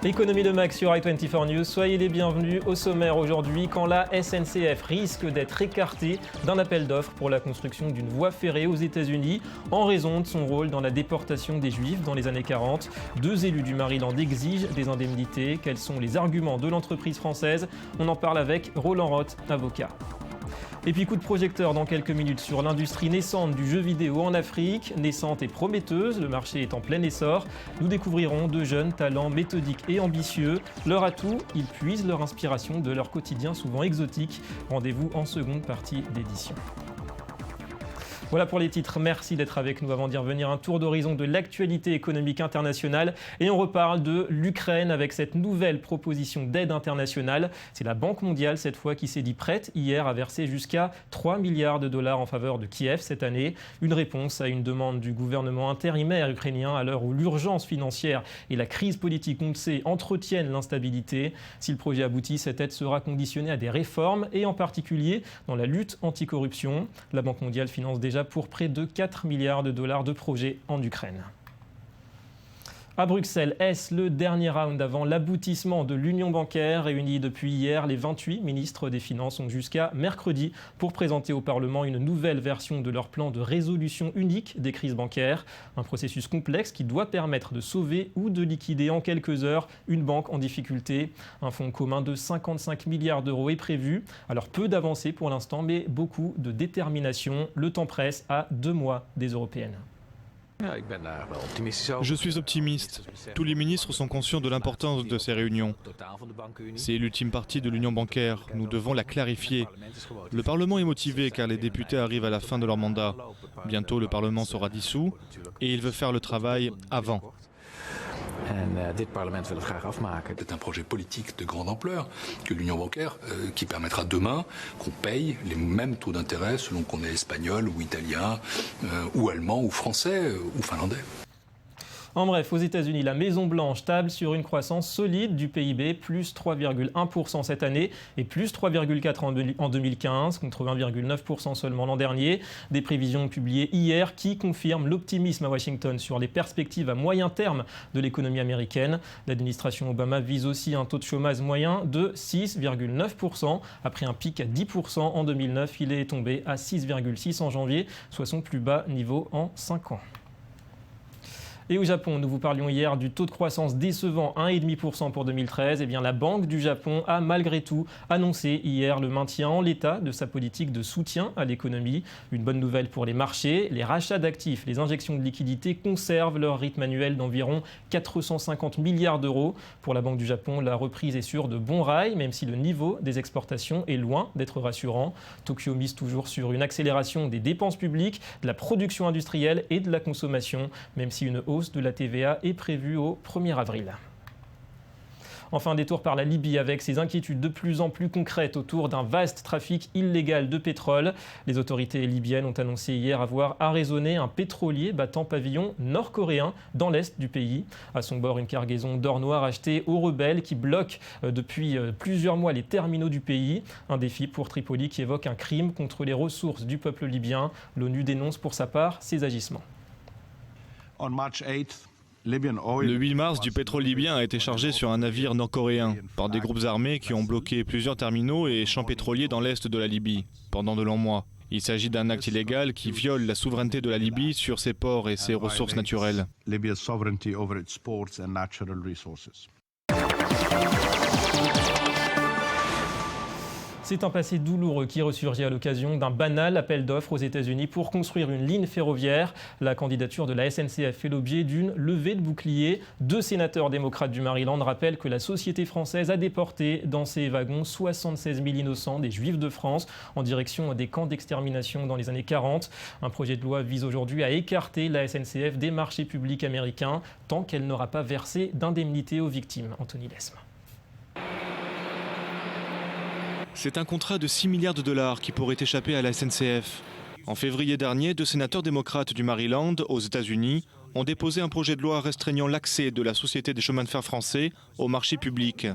Économie de Max sur i24 News, soyez les bienvenus. Au sommaire aujourd'hui, quand la SNCF risque d'être écartée d'un appel d'offres pour la construction d'une voie ferrée aux États-Unis en raison de son rôle dans la déportation des Juifs dans les années 40. 2 élus du Maryland exigent des indemnités. Quels sont les arguments de l'entreprise française? On en parle avec Roland Roth, avocat. Et puis coup de projecteur dans quelques minutes sur l'industrie naissante du jeu vidéo en Afrique. Naissante et prometteuse, le marché est en plein essor. Nous découvrirons 2 jeunes talents méthodiques et ambitieux. Leur atout, ils puisent leur inspiration de leur quotidien souvent exotique. Rendez-vous en seconde partie d'édition. Voilà pour les titres, merci d'être avec nous. Avant d'y revenir, un tour d'horizon de l'actualité économique internationale. Et on reparle de l'Ukraine avec cette nouvelle proposition d'aide internationale. C'est la Banque mondiale cette fois qui s'est dit prête hier à verser jusqu'à 3 milliards de dollars en faveur de Kiev cette année. Une réponse à une demande du gouvernement intérimaire ukrainien à l'heure où l'urgence financière et la crise politique, on le sait, entretiennent l'instabilité. Si le projet aboutit, cette aide sera conditionnée à des réformes et en particulier dans la lutte anticorruption. La Banque mondiale finance déjà pour près de 4 milliards de dollars de projets en Ukraine. À Bruxelles, est-ce le dernier round avant l'aboutissement de l'union bancaire? Réunis depuis hier, les 28 ministres des Finances ont jusqu'à mercredi pour présenter au Parlement une nouvelle version de leur plan de résolution unique des crises bancaires. Un processus complexe qui doit permettre de sauver ou de liquider en quelques heures une banque en difficulté. Un fonds commun de 55 milliards d'euros est prévu. Alors peu d'avancées pour l'instant, mais beaucoup de détermination. Le temps presse à 2 mois des européennes. Je suis optimiste. Tous les ministres sont conscients de l'importance de ces réunions. C'est l'ultime partie de l'union bancaire. Nous devons la clarifier. Le Parlement est motivé car les députés arrivent à la fin de leur mandat. Bientôt, le Parlement sera dissous et il veut faire le travail avant. C'est un projet politique de grande ampleur que l'union bancaire qui permettra demain qu'on paye les mêmes taux d'intérêt selon qu'on est espagnol ou italien ou allemand ou français ou finlandais. En bref, aux États-Unis, la Maison-Blanche table sur une croissance solide du PIB, plus 3,1% cette année et plus 3,4% en 2015, contre 1,9% seulement l'an dernier. Des prévisions publiées hier qui confirment l'optimisme à Washington sur les perspectives à moyen terme de l'économie américaine. L'administration Obama vise aussi un taux de chômage moyen de 6,9%. Après un pic à 10% en 2009, il est tombé à 6,6% en janvier, soit son plus bas niveau en 5 ans. Et au Japon, nous vous parlions hier du taux de croissance décevant 1,5% pour 2013. Eh bien, la Banque du Japon a malgré tout annoncé hier le maintien en l'état de sa politique de soutien à l'économie. Une bonne nouvelle pour les marchés. Les rachats d'actifs, les injections de liquidités conservent leur rythme annuel d'environ 450 milliards d'euros. Pour la Banque du Japon, la reprise est sur de bons rails, même si le niveau des exportations est loin d'être rassurant. Tokyo mise toujours sur une accélération des dépenses publiques, de la production industrielle et de la consommation, même si une hausse de la TVA est prévue au 1er avril. Enfin, détour par la Libye avec ses inquiétudes de plus en plus concrètes autour d'un vaste trafic illégal de pétrole. Les autorités libyennes ont annoncé hier avoir arraisonné un pétrolier battant pavillon nord-coréen dans l'est du pays. À son bord, une cargaison d'or noir achetée aux rebelles qui bloquent depuis plusieurs mois les terminaux du pays. Un défi pour Tripoli qui évoque un crime contre les ressources du peuple libyen. L'ONU dénonce pour sa part ces agissements. Le 8 mars, du pétrole libyen a été chargé sur un navire nord-coréen par des groupes armés qui ont bloqué plusieurs terminaux et champs pétroliers dans l'est de la Libye pendant de longs mois. Il s'agit d'un acte illégal qui viole la souveraineté de la Libye sur ses ports et ses ressources naturelles. C'est un passé douloureux qui ressurgit à l'occasion d'un banal appel d'offres aux États-Unis pour construire une ligne ferroviaire. La candidature de la SNCF fait l'objet d'une levée de bouclier. 2 sénateurs démocrates du Maryland rappellent que la société française a déporté dans ses wagons 76 000 innocents, des Juifs de France, en direction des camps d'extermination dans les années 40. Un projet de loi vise aujourd'hui à écarter la SNCF des marchés publics américains tant qu'elle n'aura pas versé d'indemnité aux victimes. Anthony Lesme. C'est un contrat de 6 milliards de dollars qui pourrait échapper à la SNCF. En février dernier, 2 sénateurs démocrates du Maryland, aux États-Unis, ont déposé un projet de loi restreignant l'accès de la Société des chemins de fer français au marché public.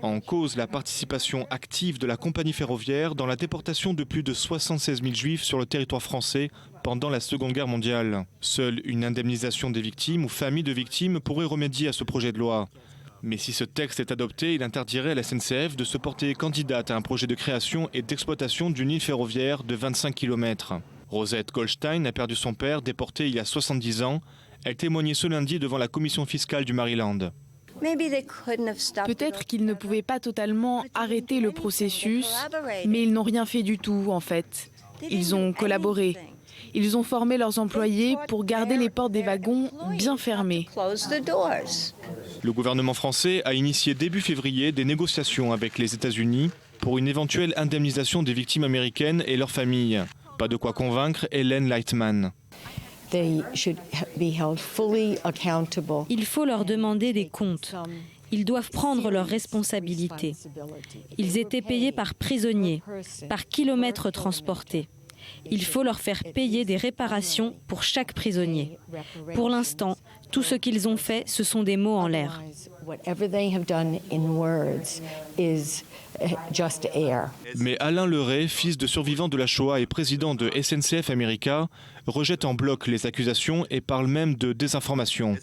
En cause, la participation active de la compagnie ferroviaire dans la déportation de plus de 76 000 juifs sur le territoire français pendant la Seconde Guerre mondiale. Seule une indemnisation des victimes ou familles de victimes pourrait remédier à ce projet de loi. Mais si ce texte est adopté, il interdirait à la SNCF de se porter candidate à un projet de création et d'exploitation d'une ligne ferroviaire de 25 km. Rosette Goldstein a perdu son père, déporté il y a 70 ans. Elle témoignait ce lundi devant la commission fiscale du Maryland. Peut-être qu'ils ne pouvaient pas totalement arrêter le processus, mais ils n'ont rien fait du tout en fait. Ils ont collaboré. Ils ont formé leurs employés pour garder les portes des wagons bien fermées. Le gouvernement français a initié début février des négociations avec les États-Unis pour une éventuelle indemnisation des victimes américaines et leurs familles. Pas de quoi convaincre Hélène Lightman. Il faut leur demander des comptes. Ils doivent prendre leurs responsabilités. Ils étaient payés par prisonniers, par kilomètre transporté. Il faut leur faire payer des réparations pour chaque prisonnier. Pour l'instant, tout ce qu'ils ont fait, ce sont des mots en l'air. Mais Alain Leray, fils de survivant de la Shoah et président de SNCF America, rejette en bloc les accusations et parle même de désinformation.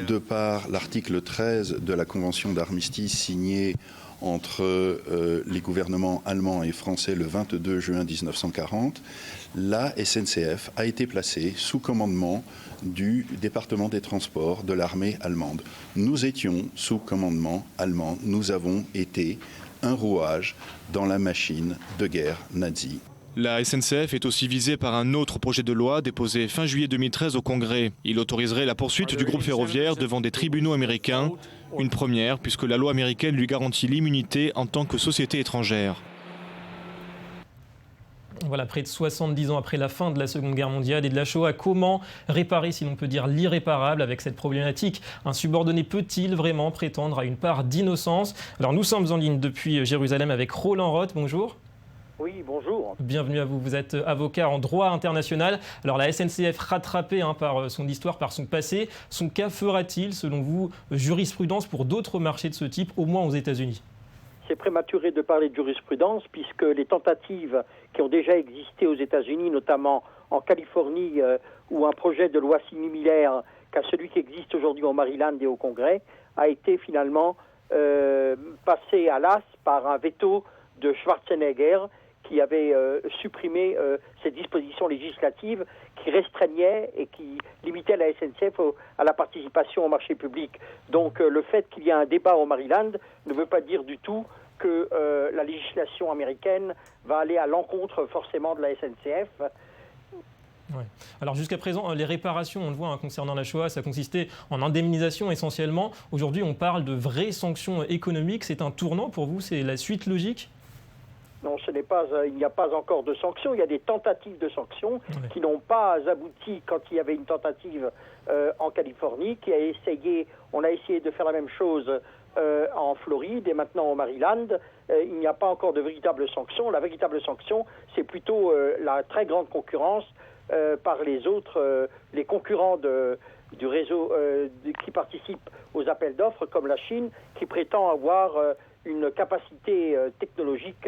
De par l'article 13 de la Convention d'armistice signée entre les gouvernements allemands et français le 22 juin 1940, la SNCF a été placée sous commandement du département des transports de l'armée allemande. Nous étions sous commandement allemand. Nous avons été un rouage dans la machine de guerre nazie. La SNCF est aussi visée par un autre projet de loi déposé fin juillet 2013 au Congrès. Il autoriserait la poursuite du groupe ferroviaire devant des tribunaux américains. Une première, puisque la loi américaine lui garantit l'immunité en tant que société étrangère. Voilà, près de 70 ans après la fin de la Seconde Guerre mondiale et de la Shoah, comment réparer, si l'on peut dire, l'irréparable avec cette problématique? Un subordonné peut-il vraiment prétendre à une part d'innocence? Alors nous sommes en ligne depuis Jérusalem avec Roland Roth, bonjour. Oui, bonjour. Bienvenue à vous, vous êtes avocat en droit international. Alors la SNCF rattrapée par son histoire, par son passé, son cas fera-t-il, selon vous, jurisprudence pour d'autres marchés de ce type, au moins aux États-Unis? C'est prématuré de parler de jurisprudence puisque les tentatives qui ont déjà existé aux États-Unis, notamment en Californie, où un projet de loi similaire qu'à celui qui existe aujourd'hui au Maryland et au Congrès, a été finalement passé à l'as par un veto de Schwarzenegger qui avait supprimé ces dispositions législatives qui restreignaient et qui limitaient la SNCF à la participation au marché public. Donc le fait qu'il y ait un débat au Maryland ne veut pas dire du tout que la législation américaine va aller à l'encontre forcément de la SNCF. Ouais. Alors jusqu'à présent, les réparations, on le voit concernant la Shoah, ça consistait en indemnisation essentiellement. Aujourd'hui, on parle de vraies sanctions économiques. C'est un tournant pour vous? C'est la suite logique? Non, il n'y a pas encore de sanctions. Il y a des tentatives de sanctions qui n'ont pas abouti quand il y avait une tentative en Californie. On a essayé de faire la même chose en Floride et maintenant au Maryland. Il n'y a pas encore de véritable sanction. La véritable sanction, c'est plutôt la très grande concurrence par les autres, les concurrents du réseau qui participent aux appels d'offres, comme la Chine, qui prétend avoir une capacité technologique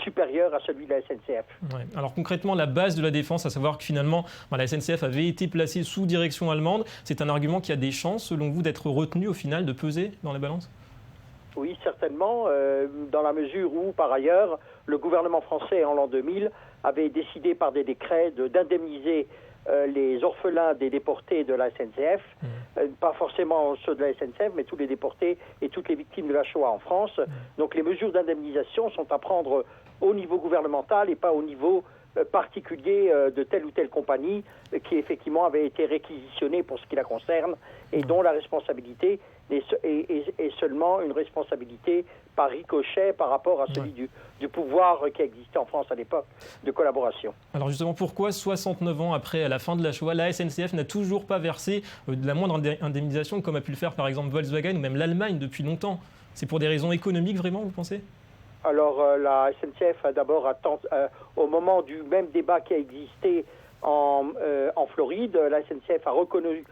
supérieure à celui de la SNCF. Ouais. Alors concrètement, la base de la défense, à savoir que finalement la SNCF avait été placée sous direction allemande, c'est un argument qui a des chances, selon vous, d'être retenu au final, de peser dans la balance? Oui, certainement, dans la mesure où, par ailleurs, le gouvernement français, en l'an 2000, avait décidé par des décrets d'indemniser les orphelins des déportés de la SNCF, pas forcément ceux de la SNCF, mais tous les déportés et toutes les victimes de la Shoah en France. Donc les mesures d'indemnisation sont à prendre au niveau gouvernemental et pas au niveau particulier de telle ou telle compagnie qui effectivement avait été réquisitionnée pour ce qui la concerne et dont la responsabilité est seulement une responsabilité par ricochet par rapport à celui du pouvoir qui existait en France à l'époque de collaboration. Alors justement, pourquoi 69 ans après la fin de la Shoah, la SNCF n'a toujours pas versé de la moindre indemnisation comme a pu le faire par exemple Volkswagen ou même l'Allemagne depuis longtemps? C'est pour des raisons économiques vraiment, vous pensez? Alors la SNCF a d'abord au moment du même débat qui a existé en Floride, la SNCF a reconnu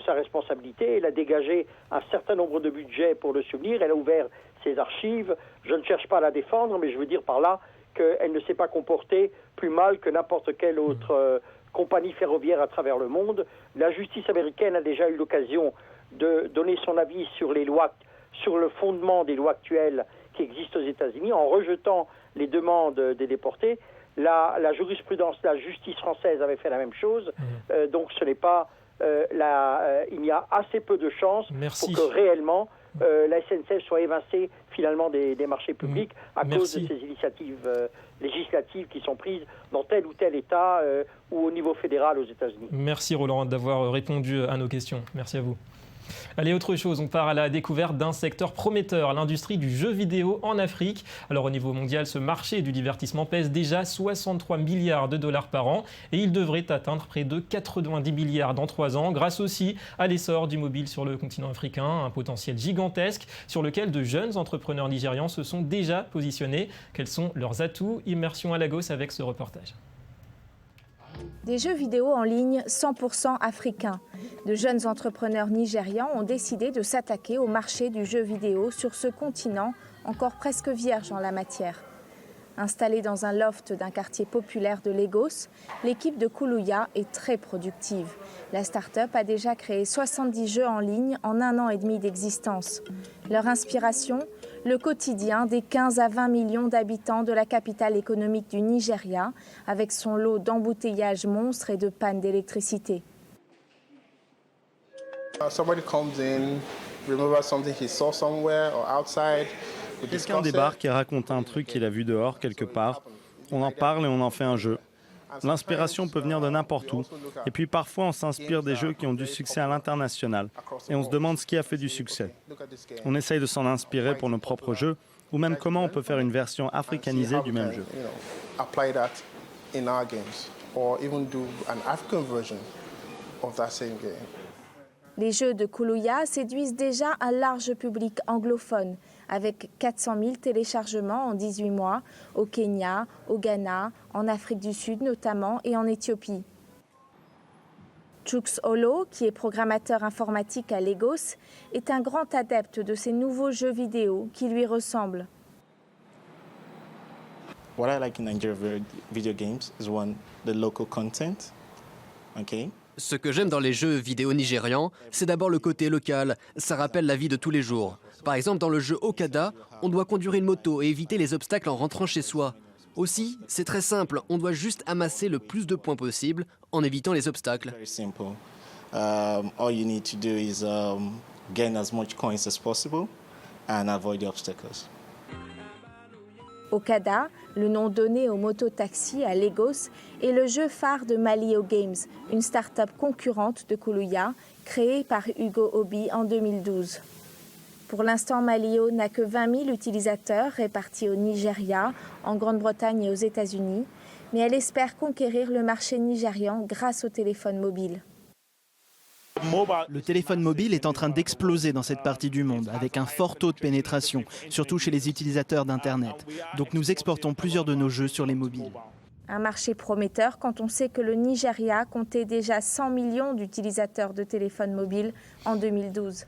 sa responsabilité, elle a dégagé un certain nombre de budgets pour le souvenir, elle a ouvert ses archives. Je ne cherche pas à la défendre, mais je veux dire par là qu'elle ne s'est pas comportée plus mal que n'importe quelle autre compagnie ferroviaire à travers le monde. La justice américaine a déjà eu l'occasion de donner son avis sur les lois sur le fondement des lois actuelles qui existent aux États-Unis, en rejetant les demandes des déportés. La jurisprudence, la justice française avait fait la même chose. Donc ce n'est pas il y a assez peu de chances pour que réellement la SNCF soit évincée finalement des marchés publics à cause de ces initiatives législatives qui sont prises dans tel ou tel État ou au niveau fédéral aux États-Unis. Merci Roland d'avoir répondu à nos questions. Merci à vous. Allez, autre chose, on part à la découverte d'un secteur prometteur, l'industrie du jeu vidéo en Afrique. Alors au niveau mondial, ce marché du divertissement pèse déjà 63 milliards de dollars par an et il devrait atteindre près de 90 milliards dans 3 ans, grâce aussi à l'essor du mobile sur le continent africain, un potentiel gigantesque sur lequel de jeunes entrepreneurs nigérians se sont déjà positionnés. Quels sont leurs atouts? Immersion à Lagos avec ce reportage. Des jeux vidéo en ligne 100% africains. De jeunes entrepreneurs nigérians ont décidé de s'attaquer au marché du jeu vidéo sur ce continent encore presque vierge en la matière. Installée dans un loft d'un quartier populaire de Lagos, l'équipe de Kuluya est très productive. La start-up a déjà créé 70 jeux en ligne en 1 an et demi d'existence. Leur inspiration, le quotidien des 15 à 20 millions d'habitants de la capitale économique du Nigeria, avec son lot d'embouteillages monstres et de pannes d'électricité. Quelqu'un débarque et raconte un truc qu'il a vu dehors, quelque part. On en parle et on en fait un jeu. L'inspiration peut venir de n'importe où. Et puis parfois, on s'inspire des jeux qui ont du succès à l'international. Et on se demande ce qui a fait du succès. On essaye de s'en inspirer pour nos propres jeux, ou même comment on peut faire une version africanisée du même jeu. Les jeux de Kuluya séduisent déjà un large public anglophone, avec 400 000 téléchargements en 18 mois, au Kenya, au Ghana, en Afrique du Sud notamment et en Éthiopie. Chooks Olo, qui est programmateur informatique à Lagos, est un grand adepte de ces nouveaux jeux vidéo qui lui ressemblent. What I like in Nigeria video games is the local content. Okay. Ce que j'aime dans les jeux vidéo nigérians, c'est d'abord le côté local. Ça rappelle la vie de tous les jours. Par exemple, dans le jeu Okada, on doit conduire une moto et éviter les obstacles en rentrant chez soi. Aussi, c'est très simple, on doit juste amasser le plus de points possible en évitant les obstacles. All you need to do is gain as much coins as possible and avoid the obstacles. Okada, le nom donné aux mototaxis à Lagos, est le jeu phare de Malio Games, une start-up concurrente de Kuluya, créée par Hugo Obi en 2012. Pour l'instant, Malio n'a que 20 000 utilisateurs répartis au Nigeria, en Grande-Bretagne et aux États-Unis, mais elle espère conquérir le marché nigérian grâce au téléphone mobile. Le téléphone mobile est en train d'exploser dans cette partie du monde, avec un fort taux de pénétration, surtout chez les utilisateurs d'Internet. Donc nous exportons plusieurs de nos jeux sur les mobiles. Un marché prometteur quand on sait que le Nigeria comptait déjà 100 millions d'utilisateurs de téléphones mobiles en 2012.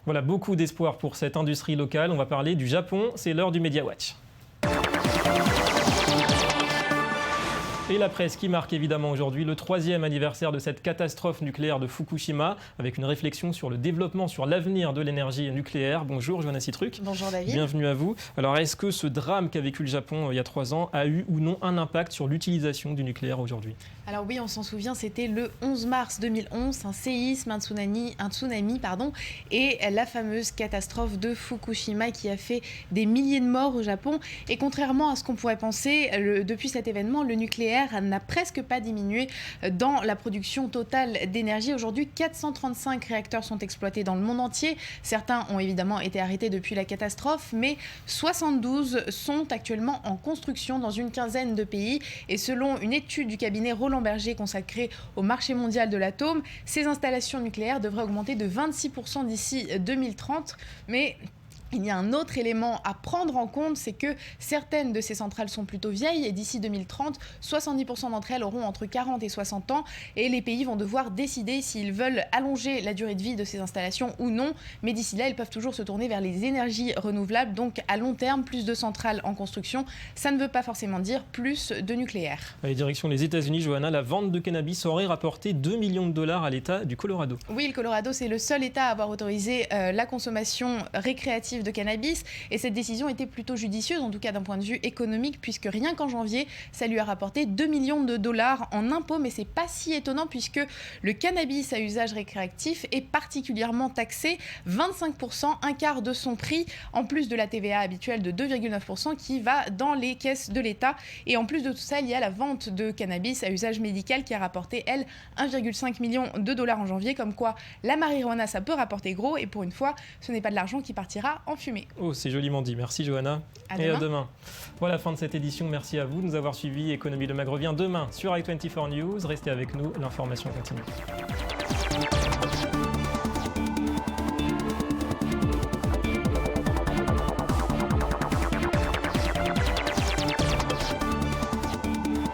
Voilà, beaucoup d'espoir pour cette industrie locale. On va parler du Japon, c'est l'heure du Media Watch. Et la presse qui marque évidemment aujourd'hui le 3e anniversaire de cette catastrophe nucléaire de Fukushima, avec une réflexion sur le développement, sur l'avenir de l'énergie nucléaire. Bonjour Johanna Citruc. Bonjour David. Bienvenue à vous. Alors est-ce que ce drame qu'a vécu le Japon il y a 3 ans a eu ou non un impact sur l'utilisation du nucléaire aujourd'hui ? Alors oui, on s'en souvient, c'était le 11 mars 2011, un séisme, un tsunami, et la fameuse catastrophe de Fukushima qui a fait des milliers de morts au Japon. Et contrairement à ce qu'on pourrait penser, depuis cet événement, le nucléaire n'a presque pas diminué dans la production totale d'énergie. Aujourd'hui, 435 réacteurs sont exploités dans le monde entier. Certains ont évidemment été arrêtés depuis la catastrophe, mais 72 sont actuellement en construction dans une quinzaine de pays. Et selon une étude du cabinet Roland Berger consacrée au marché mondial de l'atome, ces installations nucléaires devraient augmenter de 26% d'ici 2030. Mais Il y a un autre élément à prendre en compte, c'est que certaines de ces centrales sont plutôt vieilles et d'ici 2030, 70% d'entre elles auront entre 40 et 60 ans et les pays vont devoir décider s'ils veulent allonger la durée de vie de ces installations ou non. Mais d'ici là, ils peuvent toujours se tourner vers les énergies renouvelables. Donc à long terme, plus de centrales en construction, ça ne veut pas forcément dire plus de nucléaire. Allez, direction les États-Unis, Johanna, la vente de cannabis aurait rapporté 2 millions de dollars à l'État du Colorado. Oui, le Colorado, c'est le seul État à avoir autorisé la consommation récréative de cannabis et cette décision était plutôt judicieuse, en tout cas d'un point de vue économique, puisque rien qu'en janvier, ça lui a rapporté 2 millions de dollars en impôts, mais c'est pas si étonnant puisque le cannabis à usage récréatif est particulièrement taxé, 25%, un quart de son prix, en plus de la TVA habituelle de 2,9% qui va dans les caisses de l'État. Et en plus de tout ça, il y a la vente de cannabis à usage médical qui a rapporté, elle, 1,5 million de dollars en janvier, comme quoi la marijuana, ça peut rapporter gros, et pour une fois, ce n'est pas de l'argent qui partira en fumée. Oh, c'est joliment dit. Merci Johanna. À et demain. à demain. Voilà, fin de cette édition. Merci à vous de nous avoir suivis. Économie Le Mag revient demain sur i24 News. Restez avec nous, l'information continue.